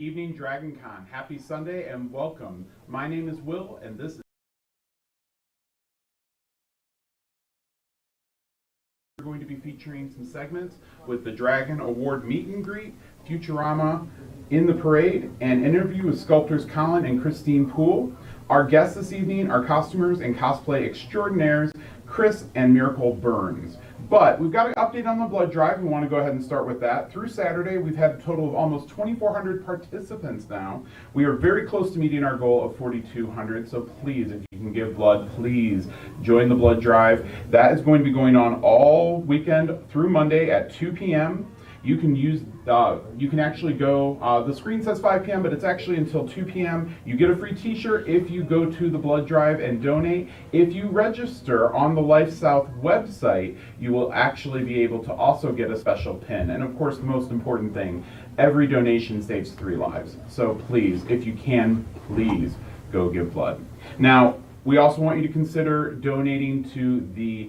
Evening DragonCon. Happy Sunday and welcome. My name is Will and this is we're going to be featuring some segments with the Dragon Award meet and greet, Futurama in the parade, and interview with Sculptors Colin and Christine Poole. Our guests this evening are costumers and cosplay extraordinaires, Chris and Miracole Burns. But we've got an update on the blood drive. We want to go ahead and start with that. Through Saturday, we've had a total of almost 2,400 participants now. We are very close to meeting our goal of 4,200, so please, if you can give blood, please join the blood drive. That is going to be going on all weekend through Monday at 2 p.m. You can actually go, the screen says 5 p.m., but it's actually until 2 p.m. You get a free t-shirt if you go to the blood drive and donate. If you register on the Life South website, you will actually be able to also get a special pin. And of course, the most important thing, every donation saves 3 lives. So please, if you can, please go give blood. Now, we also want you to consider donating to the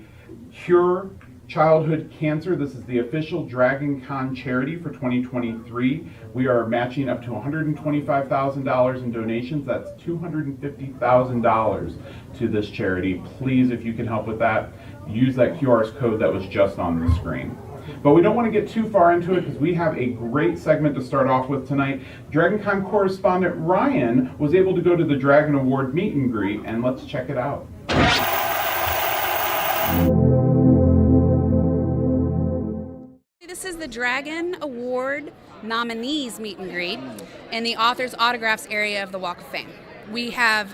Cure Childhood Cancer. This is the official DragonCon charity for 2023. We are matching up to $125,000 in donations. That's $250,000 to this charity. Please, if you can help with that, use that QR code that was just on the screen. But we don't want to get too far into it because we have a great segment to start off with tonight. DragonCon correspondent Ryan was able to go to the Dragon Award meet and greet, and let's check it out. This is the Dragon Award nominees meet and greet in the author's autographs area of the Walk of Fame. We have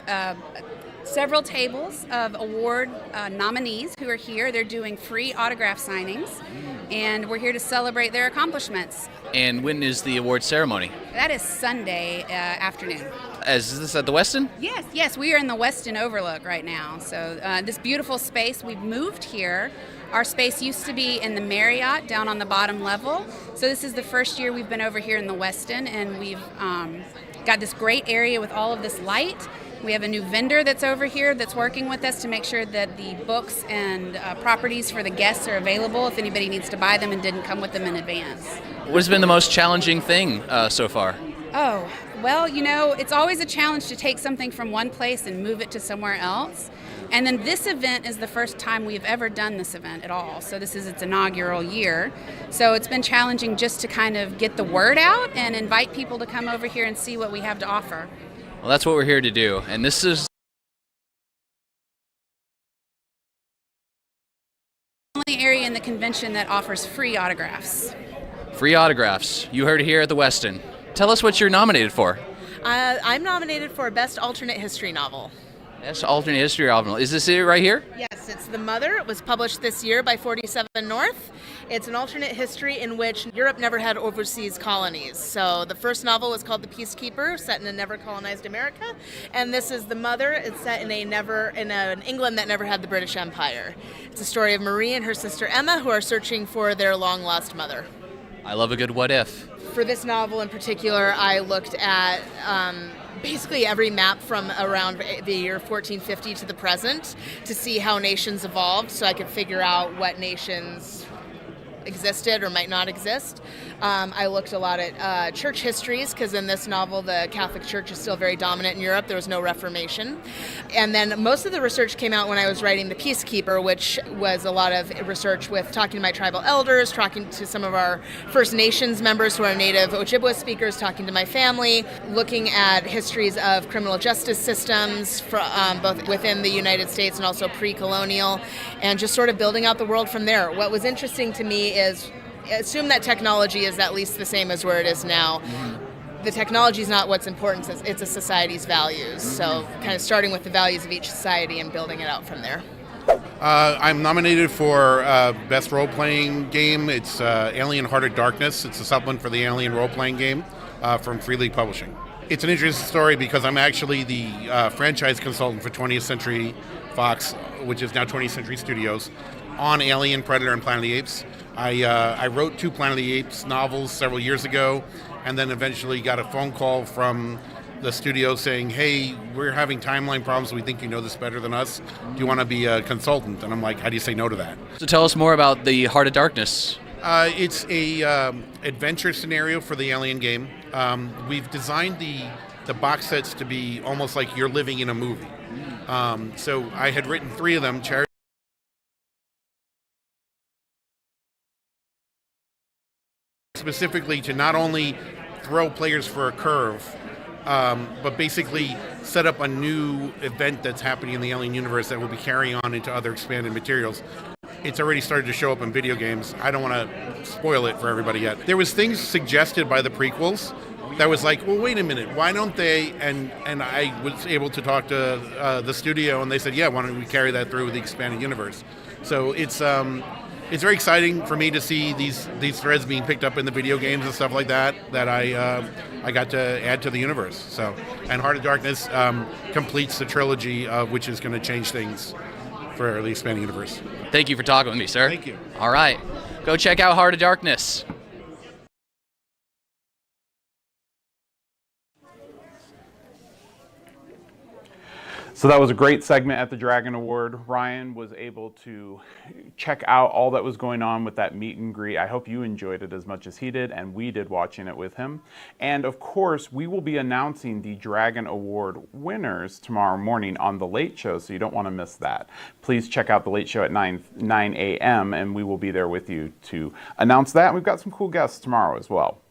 several tables of award nominees who are here. They're doing free autograph signings, and we're here to celebrate their accomplishments. And when is the award ceremony? That is Sunday afternoon. Is this at the Westin? Yes, we are in the Westin Overlook right now. So this beautiful space, we've moved here. Our space used to be in the Marriott down on the bottom level. So this is the first year we've been over here in the Westin, and we've got this great area with all of this light. We have a new vendor that's over here that's working with us to make sure that the books and properties for the guests are available if anybody needs to buy them and didn't come with them in advance. What has been the most challenging thing so far? Oh, well, you know, it's always a challenge to take something from one place and move it to somewhere else. And then this event is the first time we've ever done this event at all. So this is its inaugural year. So it's been challenging just to kind of get the word out and invite people to come over here and see what we have to offer. Well, that's what we're here to do. And this is the only area in the convention that offers free autographs. Free autographs. You heard it here at the Westin. Tell us what you're nominated for. I'm nominated for Best Alternate History Novel. Best Alternate History Novel. Is this it right here? Yes, it's The Mother. It was published this year by 47 North. It's an alternate history in which Europe never had overseas colonies. So the first novel was called The Peacekeeper, set in a never colonized America. And this is The Mother. It's set in an England that never had the British Empire. It's a story of Marie and her sister Emma who are searching for their long-lost mother. I love a good what if. For this novel in particular, I looked at basically every map from around the year 1450 to the present to see how nations evolved, so I could figure out what nations existed or might not exist. I looked a lot at church histories, because in this novel the Catholic Church is still very dominant in Europe. There was no Reformation. And then most of the research came out when I was writing The Peacekeeper, which was a lot of research with talking to my tribal elders, talking to some of our First Nations members who are native Ojibwe speakers, talking to my family, looking at histories of criminal justice systems both within the United States and also pre-colonial, and just sort of building out the world from there. What was interesting to me is assume that technology is at least the same as where it is now. The technology is not what's important, it's a society's values. So kind of starting with the values of each society and building it out from there. I'm nominated for Best Role-Playing Game. It's Alien Heart of Darkness. It's a supplement for the Alien role-playing game from Free League Publishing. It's an interesting story because I'm actually the franchise consultant for 20th Century Fox, which is now 20th Century Studios, on Alien, Predator, and Planet of the Apes. I wrote 2 Planet of the Apes novels several years ago, and then eventually got a phone call from the studio saying, hey, we're having timeline problems. We think you know this better than us. Do you want to be a consultant? And I'm like, how do you say no to that? So tell us more about the Heart of Darkness. It's a adventure scenario for the Alien game. We've designed the box sets to be almost like you're living in a movie. So I had written 3 of them, specifically to not only throw players for a curve, but basically set up a new event that's happening in the Alien universe that will be carrying on into other expanded materials. It's already started to show up in video games. I don't want to spoil it for everybody yet. There was things suggested by the prequels that was like, well, wait a minute, why don't they? And I was able to talk to the studio, and they said, yeah, why don't we carry that through with the expanded universe? So it's very exciting for me to see these threads being picked up in the video games and stuff like that I got to add to the universe. So, and Heart of Darkness completes the trilogy, which is going to change things for the expanding universe. Thank you for talking with me, sir. Thank you. All right. Go check out Heart of Darkness. So that was a great segment at the Dragon Award. Ryan was able to check out all that was going on with that meet and greet. I hope you enjoyed it as much as he did, and we did watching it with him. And of course, we will be announcing the Dragon Award winners tomorrow morning on The Late Show, so you don't want to miss that. Please check out The Late Show at 9 a.m., and we will be there with you to announce that. And we've got some cool guests tomorrow as well.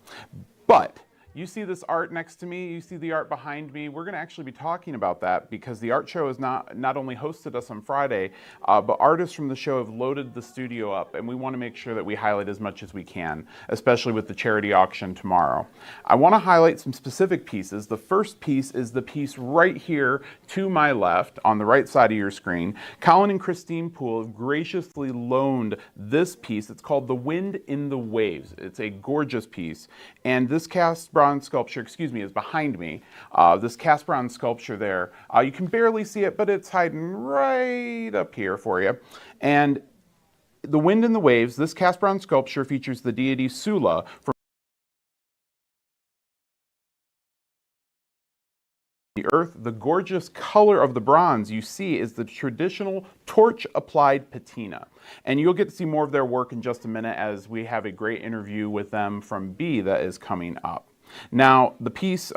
But you see this art next to me, you see the art behind me. We're going to actually be talking about that because the art show has not only hosted us on Friday, but artists from the show have loaded the studio up, and we want to make sure that we highlight as much as we can, especially with the charity auction tomorrow. I want to highlight some specific pieces. The first piece is the piece right here to my left on the right side of your screen. Colin and Christine Poole have graciously loaned this piece. It's called The Wind in the Waves. It's a gorgeous piece, and this cast bronze sculpture, is behind me. This cast bronze sculpture there, you can barely see it, but it's hiding right up here for you. And The Wind in the Waves, this cast bronze sculpture features the deity Sula from the earth. The gorgeous color of the bronze you see is the traditional torch-applied patina. And you'll get to see more of their work in just a minute as we have a great interview with them from B that is coming up. Now, the piece,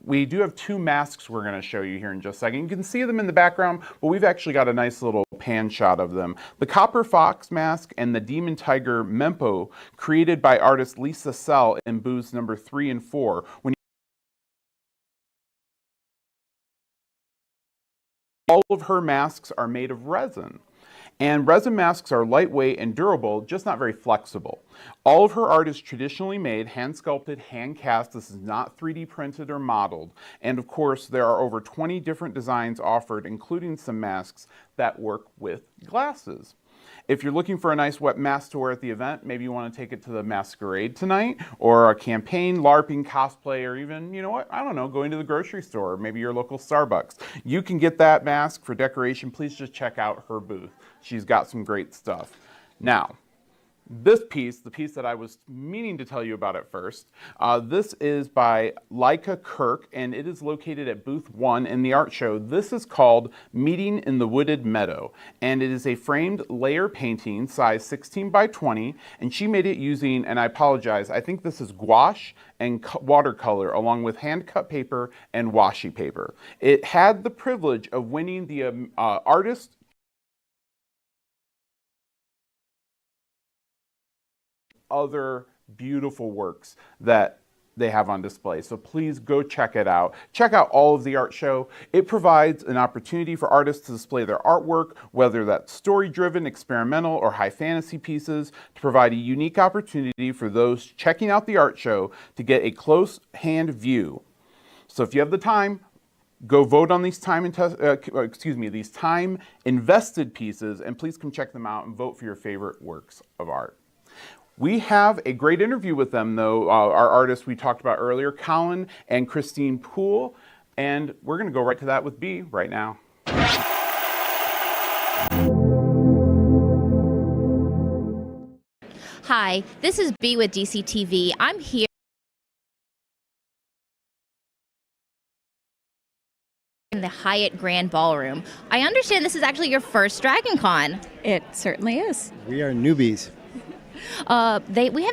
we do have 2 masks we're going to show you here in just a second. You can see them in the background, but we've actually got a nice little pan shot of them. The Copper Fox mask and the Demon Tiger Mempo, created by artist Lisa Sell in booths number 3 and 4. All of her masks are made of resin. And resin masks are lightweight and durable, just not very flexible. All of her art is traditionally made, hand sculpted, hand cast. This is not 3D printed or modeled. And of course, there are over 20 different designs offered, including some masks that work with glasses. If you're looking for a nice wet mask to wear at the event, maybe you want to take it to the masquerade tonight, or a campaign, LARPing, cosplay, or even, you know what, I don't know, going to the grocery store, or maybe your local Starbucks. You can get that mask for decoration. Please just check out her booth. She's got some great stuff. Now, this piece, the piece that I was meaning to tell you about at first, this is by Leica Kirk, and it is located at booth 1 in the art show. This is called Meeting in the Wooded Meadow, and it is a framed layer painting, size 16 by 20, and she made it using, and I apologize, I think this is gouache and watercolor, along with hand-cut paper and washi paper. It had the privilege of winning the artist other beautiful works that they have on display. So please go check it out. Check out all of the art show. It provides an opportunity for artists to display their artwork, whether that's story-driven, experimental, or high fantasy pieces, to provide a unique opportunity for those checking out the art show to get a close-hand view. So if you have the time, go vote on these these time-invested pieces, and please come check them out and vote for your favorite works of art. We have a great interview with them, though, our artists we talked about earlier, Colin and Christine Poole, and we're going to go right to that with B right now. Hi, this is B with DCTV. I'm here in the Hyatt Grand Ballroom. I understand this is actually your first DragonCon. It certainly is. We are newbies. We have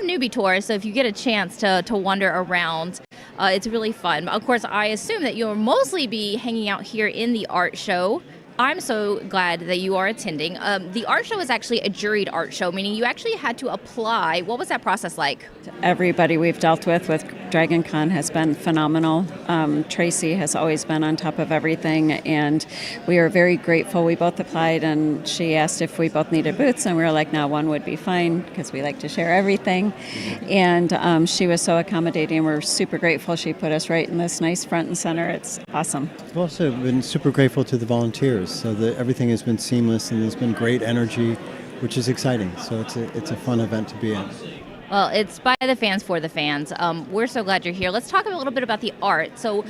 newbie tours, so if you get a chance to wander around, It's really fun. Of course, I assume that you'll mostly be hanging out here in the art show. I'm so glad that you are attending. The art show is actually a juried art show, meaning you actually had to apply. What was that process like? Everybody we've dealt with DragonCon has been phenomenal. Tracy has always been on top of everything, and we are very grateful. We both applied, and she asked if we both needed booths, and we were like, no, one would be fine, because we like to share everything. And she was so accommodating. We're super grateful. She put us right in this nice front and center. It's awesome. I've also been super grateful to the volunteers, so that everything has been seamless, and there's been great energy, which is exciting. So it's a fun event to be in. Well, it's by the fans for the fans. We're so glad you're here. Let's talk a little bit about the art. So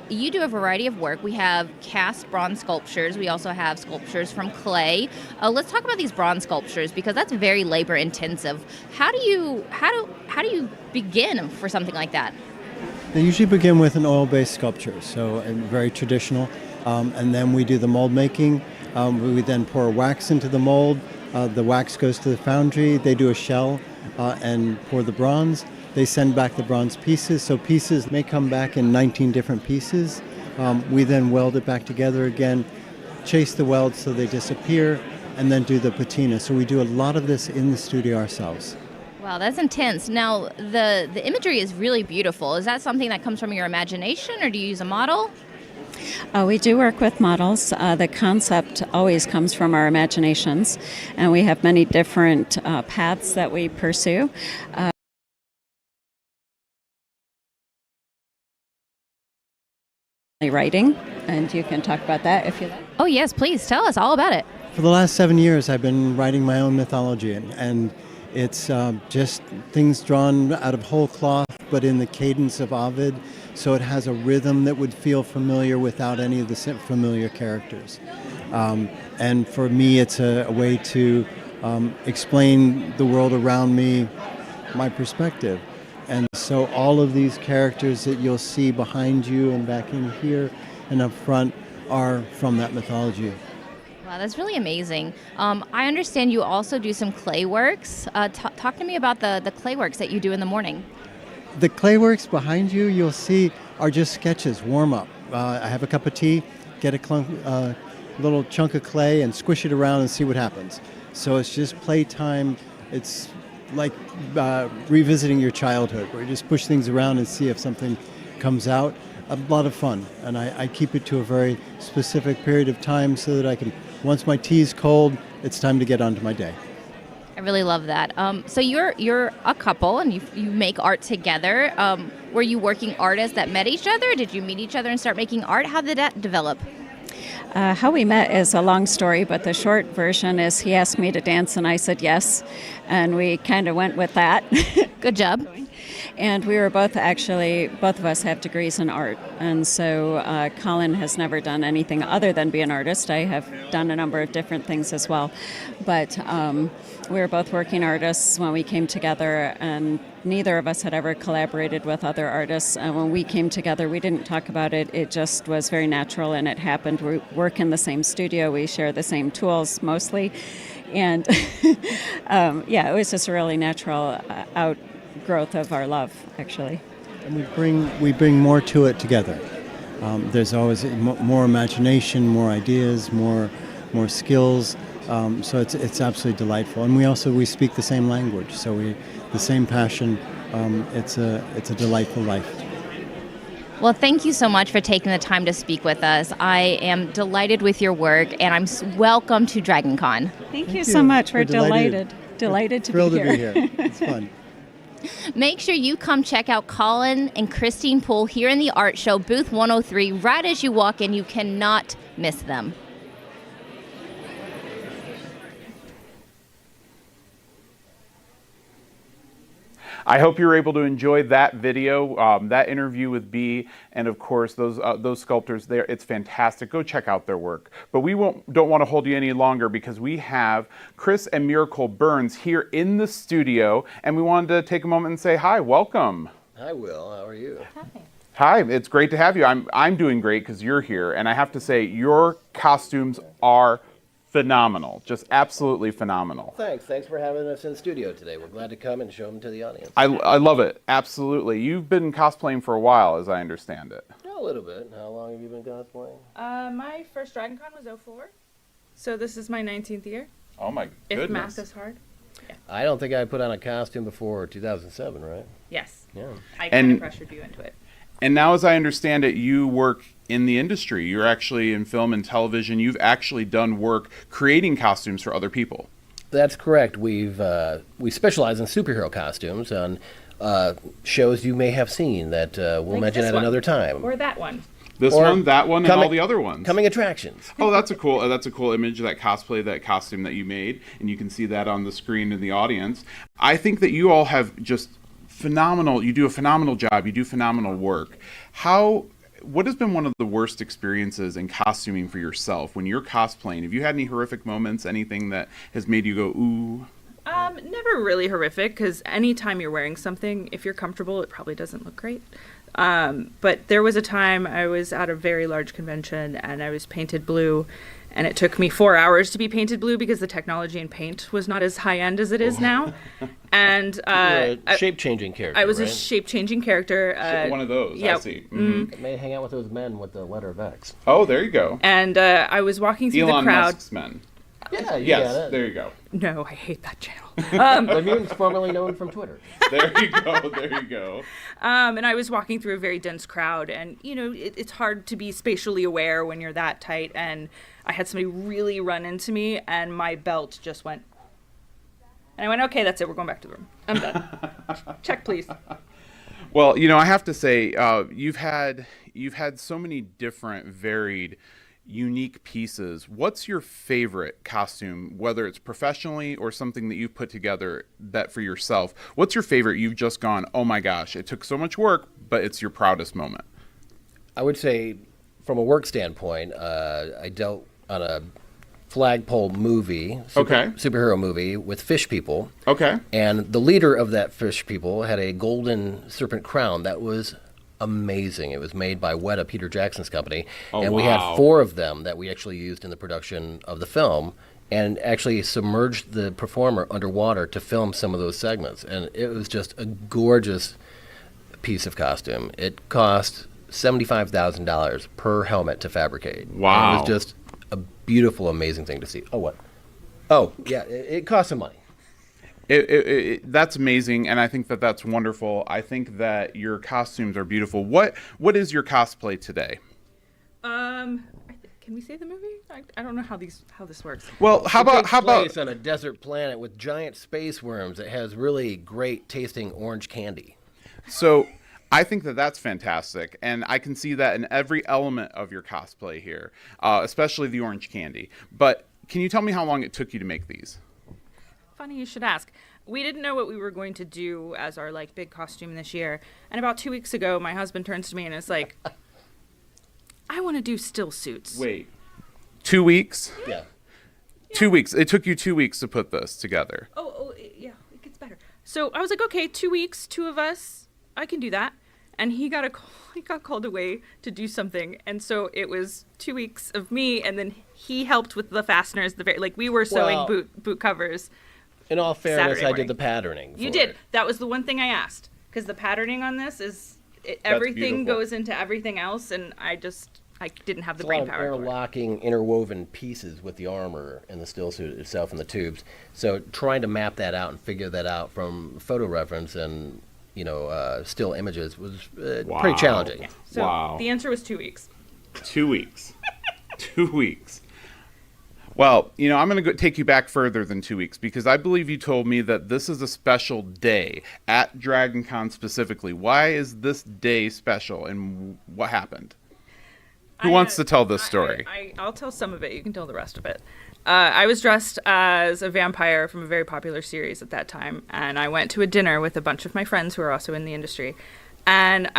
you do a variety of work. We have cast bronze sculptures. We also have sculptures from clay. Let's talk about these bronze sculptures, because that's very labor intensive. How do you begin for something like that? They usually begin with an oil-based sculpture, so very traditional. And then we do the mold making. We then pour wax into the mold. The wax goes to the foundry. They do a shell and pour the bronze. They send back the bronze pieces. So pieces may come back in 19 different pieces. We then weld it back together again, chase the welds so they disappear, and then do the patina. So we do a lot of this in the studio ourselves. Wow, that's intense. Now, the imagery is really beautiful. Is that something that comes from your imagination, or do you use a model? We do work with models. The concept always comes from our imaginations, and we have many different paths that we pursue. Writing, and you can talk about that if you like. Oh yes, please tell us all about it. For the last 7 years, I've been writing my own mythology, and it's just things drawn out of whole cloth, but in the cadence of Ovid, so it has a rhythm that would feel familiar without any of the familiar characters. And for me, it's a way to explain the world around me, my perspective. And so all of these characters that you'll see behind you and back in here and up front are from that mythology. Wow, that's really amazing. I understand you also do some clay works. Talk to me about the clay works that you do in the morning. The clay works behind you, you'll see, are just sketches, warm up. I have a cup of tea, get a little chunk of clay and squish it around and see what happens. So it's just playtime. It's like revisiting your childhood, where you just push things around and see if something comes out. A lot of fun, and I keep it to a very specific period of time so that I can, once my tea is cold, it's time to get on to my day. I really love that. So you're a couple, and you make art together. Were you working artists that met each other? Did you meet each other and start making art? How did that develop? How we met is a long story, but the short version is he asked me to dance and I said yes, and we kind of went with that. Good job. And we were both of us have degrees in art, and so Colin has never done anything other than be an artist. I have done a number of different things as well, but we were both working artists when we came together, and neither of us had ever collaborated with other artists. And when we came together, we didn't talk about it. It just was very natural, and it happened. We work in the same studio. We share the same tools mostly, and it was just a really natural outgrowth of our love, actually. And we bring more to it together. There's always more imagination, more ideas, more skills. So it's absolutely delightful. And we speak the same language, so the same passion. It's a delightful life. Well, thank you so much for taking the time to speak with us. I am delighted with your work, and I'm welcome to DragonCon. Thank you so much. We're delighted to be here. Thrilled to be here. It's fun. Make sure you come check out Colin and Christine Poole here in the art show, booth 103. Right as you walk in, you cannot miss them. I hope you were able to enjoy that video, that interview with Bea, and of course those sculptors there. It's fantastic. Go check out their work. But we don't want to hold you any longer, because we have Chris and Miracole Burns here in the studio, and we wanted to take a moment and say hi. Welcome. Hi, Will. How are you? Hi. It's great to have you. I'm doing great because you're here, and I have to say your costumes are phenomenal. Just absolutely phenomenal. Thanks for having us in the studio today. We're glad to come and show them to the audience. I love it. Absolutely. You've been cosplaying for a while, as I understand it. A little bit. How long have you been cosplaying? My first DragonCon was 04. So this is my 19th year. Oh my goodness. If math is hard. Yeah. I don't think I put on a costume before 2007, right? Yes. Yeah. I kind of pressured you into it. And now, as I understand it, you work in the industry. You're actually in film and television. You've actually done work creating costumes for other people. That's correct. We specialize in superhero costumes on shows you may have seen that we'll Like mention this at one. another time. Or that one. This Or one, that one, and all the other ones. Coming attractions. Oh, that's a cool image of that cosplay, that costume that you made, and you can see that on the screen in the audience. I think that you all have just phenomenal. You do a phenomenal job. You do phenomenal work. What has been one of the worst experiences in costuming for yourself when you're cosplaying? Have you had any horrific moments? Anything that has made you go ooh? Never really horrific, because anytime you're wearing something, if you're comfortable, it probably doesn't look great. But there was a time I was at a very large convention and I was painted blue, and it took me 4 hours to be painted blue because the technology in paint was not as high end as it is now. And You're a shape-changing character, I was right? a shape-changing character. One of those, yeah. I see. Mm-hmm. It may hang out with those men with the letter of X. Oh, there you go. And I was walking through Elon the crowd. Musk's men. Yeah, Yes, there you go. No, I hate that channel. The mutant's formerly known from Twitter. There you go. There you go. And I was walking through a very dense crowd, and it's hard to be spatially aware when you're that tight. And I had somebody really run into me, and my belt just went. And I went, okay, that's it. We're going back to the room. I'm done. Check, please. Well, I have to say, you've had so many different, varied, unique pieces. What's your favorite costume, whether it's professionally or something that you've put together that for yourself? What's your favorite you've just gone, oh my gosh, it took so much work, but it's your proudest moment? I would say, from a work standpoint, I dealt on a flagpole movie, superhero movie with fish people. Okay. And the leader of that fish people had a golden serpent crown that was amazing. It was made by Weta, Peter Jackson's company. And we had 4 of them that we actually used in the production of the film, and actually submerged the performer underwater to film some of those segments. And it was just a gorgeous piece of costume. It cost $75,000 per helmet to fabricate. Wow. And it was just a beautiful, amazing thing to see. Oh, what? Oh, yeah, it cost some money. That's amazing, and I think that that's wonderful. I think that your costumes are beautiful. What is your cosplay today? Can we say the movie? I don't know how this works. Well, how about Place on a desert planet with giant space worms that has really great tasting orange candy. So I think that that's fantastic, and I can see that in every element of your cosplay here, especially the orange candy. But can you tell me how long it took you to make these? Funny you should ask. We didn't know what we were going to do as our big costume this year. And about 2 weeks ago, my husband turns to me and is like, I want to do still suits. Wait, 2 weeks? Yeah. 2 weeks. It took you 2 weeks to put this together. Oh, yeah, it gets better. So I was like, okay, 2 weeks, 2 of us, I can do that. And he got called away to do something, and so it was 2 weeks of me, and then he helped with the fasteners. We were sewing boot covers. In all fairness, Saturday I morning. did the patterning. You did. That was the one thing I asked, because the patterning on this is everything beautiful. goes into everything else, and I didn't have the It's a brain lot of power. for it. interlocking, interwoven pieces with the armor and the still suit itself and the tubes. So trying to map that out and figure that out from photo reference and still images was pretty challenging. Yeah. So the answer was 2 weeks. 2 weeks. 2 weeks. Well, I'm going to take you back further than 2 weeks, because I believe you told me that this is a special day at DragonCon specifically. Why is this day special, and what happened? Who wants to tell this story? I'll tell some of it. You can tell the rest of it. I was dressed as a vampire from a very popular series at that time, and I went to a dinner with a bunch of my friends who are also in the industry. And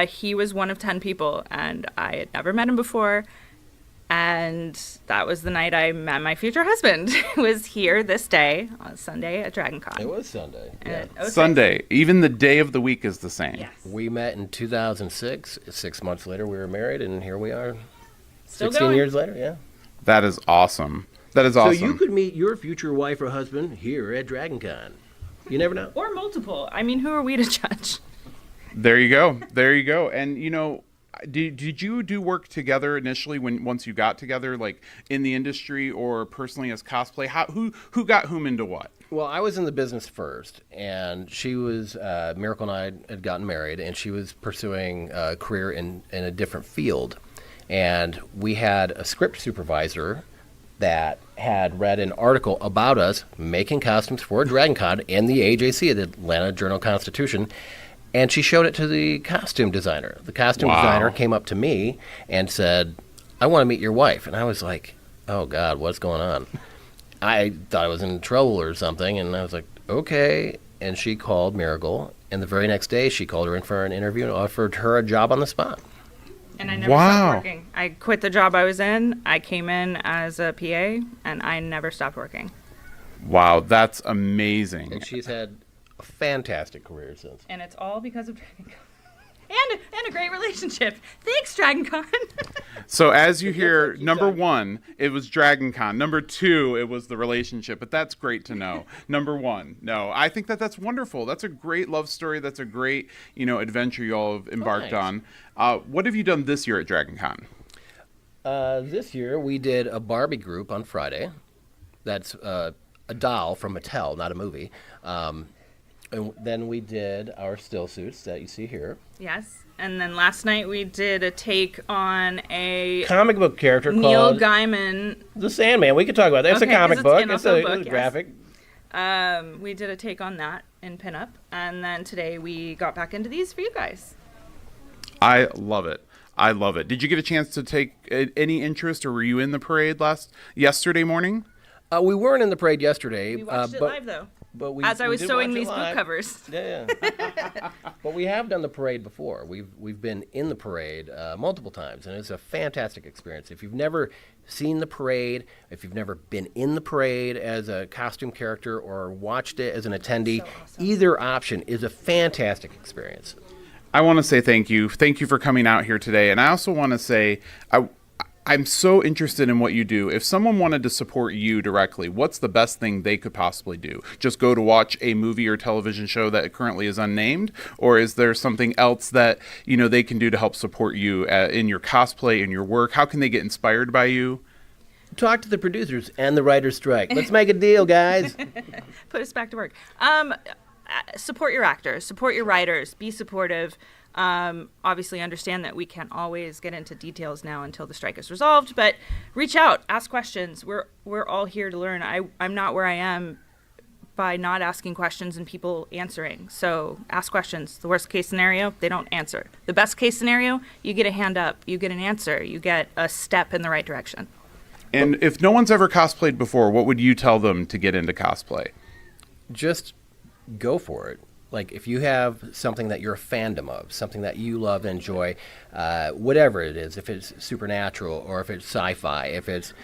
he was one of 10 people, and I had never met him before. And that was the night I met my future husband, who was here this day, on Sunday at DragonCon. It was Sunday. Sunday. Even the day of the week is the same. Yes. We met in 2006. 6 months later, we were married, and here we are. Still 16 going. years later, yeah. That is awesome. That is awesome. So you could meet your future wife or husband here at DragonCon. You never know. Or multiple. I mean, who are we to judge? There you go. There you go. And did you do work together initially once you got together, like in the industry or personally as cosplay? Who got whom into what? Well, I was in the business first, and she was Miracle and I had gotten married, and she was pursuing a career in a different field, and we had a script supervisor that had read an article about us making costumes for DragonCon in the AJC, the Atlanta Journal-Constitution. And she showed it to the costume designer. The costume designer came up to me and said, I want to meet your wife. And I was like, oh, God, what's going on? I thought I was in trouble or something. And I was like, okay. And she called Miracle. And the very next day, she called her in for an interview and offered her a job on the spot. And I never stopped working. I quit the job I was in. I came in as a PA, and I never stopped working. Wow, that's amazing. And she's had a fantastic career since. And it's all because of DragonCon. And a great relationship. Thanks, DragonCon. So as you hear, number 1, it was DragonCon. Number 2, it was the relationship. But that's great to know. Number 1, no, I think that's wonderful. That's a great love story. That's a great, adventure you all have embarked on. What have you done this year at DragonCon? This year we did a Barbie group on Friday. That's a doll from Mattel, not a movie. And then we did our still suits that you see here. Yes. And then last night we did a take on a comic book character Neil called Gaiman. The Sandman. We could talk about that. It's a comic book. It's a yes. graphic. We did a take on that in pinup. And then today we got back into these for you guys. I love it. I love it. Did you get a chance to take any interest, or were you in the parade yesterday morning? We weren't in the parade yesterday. We watched it live, though. But as I was did sewing watch these it book live. covers. Yeah. But we have done the parade before. We've been in the parade multiple times, and it's a fantastic experience. If you've never seen the parade, if you've never been in the parade as a costume character or watched it as an attendee, so awesome. Either option is a fantastic experience. I want to say thank you. Thank you for coming out here today. And I also want to say I'm so interested in what you do. If someone wanted to support you directly, what's the best thing they could possibly do? Just go to watch a movie or television show that currently is unnamed? Or is there something else that they can do to help support you in your cosplay, in your work? How can they get inspired by you? Talk to the producers and the writer's strike. Let's make a deal, guys. Put us back to work. Support your actors, support your writers, be supportive. Obviously understand that we can't always get into details now until the strike is resolved, but reach out, ask questions. We're all here to learn. I'm not where I am by not asking questions and people answering. So ask questions. The worst case scenario, they don't answer. The best case scenario, you get a hand up, you get an answer, you get a step in the right direction. And if no one's ever cosplayed before, what would you tell them to get into cosplay? Just go for it. Like, if you have something that you're a fandom of, something that you love and enjoy, whatever it is, if it's supernatural or if it's sci-fi, if it's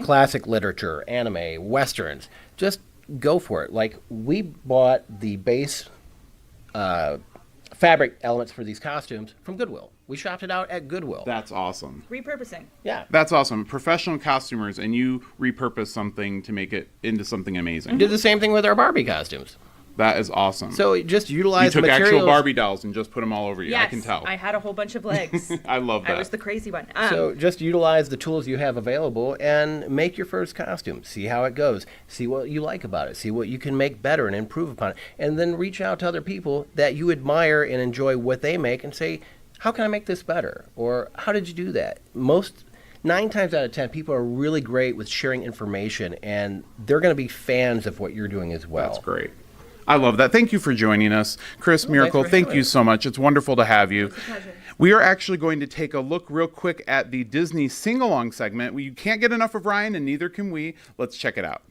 classic literature, anime, westerns, just go for it. Like, we bought the base fabric elements for these costumes from Goodwill. We shopped it out at Goodwill. That's awesome. Repurposing. Yeah. That's awesome. Professional costumers, and you repurpose something to make it into something amazing. We did the same thing with our Barbie costumes. That is awesome. So just utilize you took materials. actual Barbie dolls and just put them all over you. Yes, I can tell. I had a whole bunch of legs. I love that. I was the crazy one. So just utilize the tools you have available and make your first costume. See how it goes. See what you like about it. See what you can make better and improve upon it. And then reach out to other people that you admire and enjoy what they make and say, how can I make this better? Or how did you do that? 9 times out of 10, people are really great with sharing information, and they're going to be fans of what you're doing as well. That's great. I love that. Thank you for joining us. Chris, Miracle, thank you so much. It's wonderful to have you. It's a pleasure. We are actually going to take a look real quick at the Disney sing-along segment. You can't get enough of Ryan, and neither can we. Let's check it out.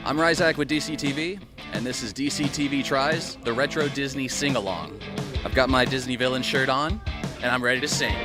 I'm Ryzak with DCTV, and this is DCTV Tries, the Retro Disney Sing-Along. I've got my Disney villain shirt on, and I'm ready to sing.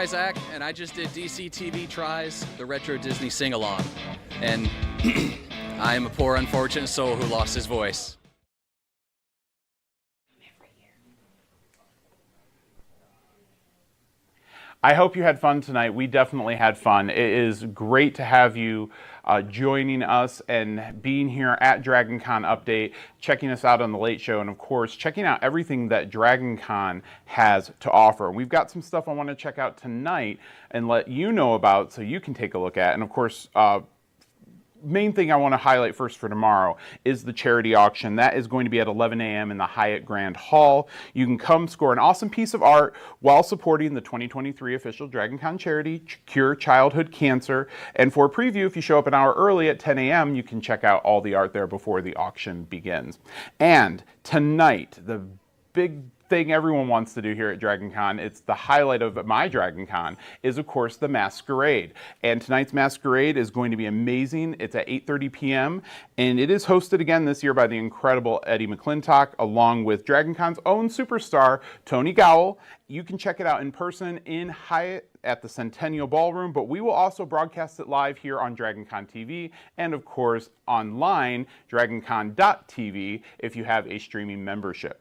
Isaac, and I just did DCTV Tries, the Retro Disney Sing-Along. And I am a poor, unfortunate soul who lost his voice. I hope you had fun tonight. We definitely had fun. It is great to have you joining us and being here at DragonCon Update, checking us out on the Late Show, and of course, checking out everything that DragonCon has to offer. We've got some stuff I want to check out tonight and let you know about so you can take a look at. And of course, main thing I want to highlight first for tomorrow is the charity auction. That is going to be at 11 a.m. in the Hyatt Grand Hall. You can come score an awesome piece of art while supporting the 2023 official DragonCon charity, Cure Childhood Cancer. And for a preview, if you show up an hour early at 10 a.m., you can check out all the art there before the auction begins. And tonight, the big thing everyone wants to do here at DragonCon, it's the highlight of my DragonCon, is of course the Masquerade. And tonight's Masquerade is going to be amazing. It's at 8:30 p.m. and it is hosted again this year by the incredible Eddie McClintock, along with DragonCon's own superstar, Tony Gowell. You can check it out in person in Hyatt at the Centennial Ballroom, but we will also broadcast it live here on DragonConTV and of course online, DragonCon.tv, if you have a streaming membership.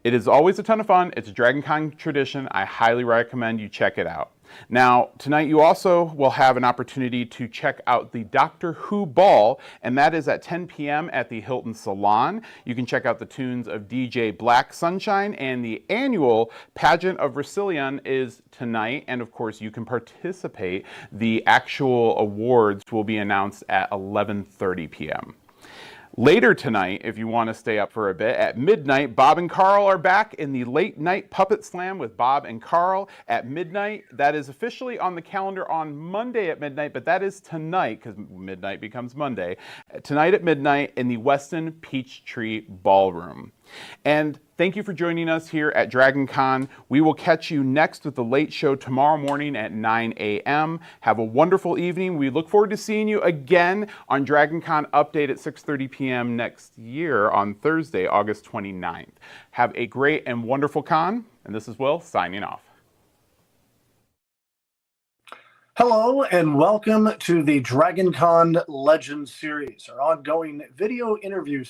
It is always a ton of fun. It's a DragonCon tradition. I highly recommend you check it out. Now, tonight you also will have an opportunity to check out the Doctor Who Ball, and that is at 10 p.m. at the Hilton Salon. You can check out the tunes of DJ Black Sunshine, and the annual Pageant of Racillion is tonight, and of course you can participate. The actual awards will be announced at 11:30 p.m. Later tonight, if you want to stay up for a bit, at midnight, Bob and Carl are back in the Late Night Puppet Slam with Bob and Carl at midnight. That is officially on the calendar on Monday at midnight, but that is tonight, because midnight becomes Monday. Tonight at midnight in the Westin Peachtree Ballroom. And thank you for joining us here at DragonCon. We will catch you next with the Late Show tomorrow morning at 9 a.m. Have a wonderful evening. We look forward to seeing you again on DragonCon Update at 6:30 p.m. next year on Thursday, August 29th. Have a great and wonderful con, and this is Will signing off. Hello and welcome to the DragonCon Legends series, our ongoing video interview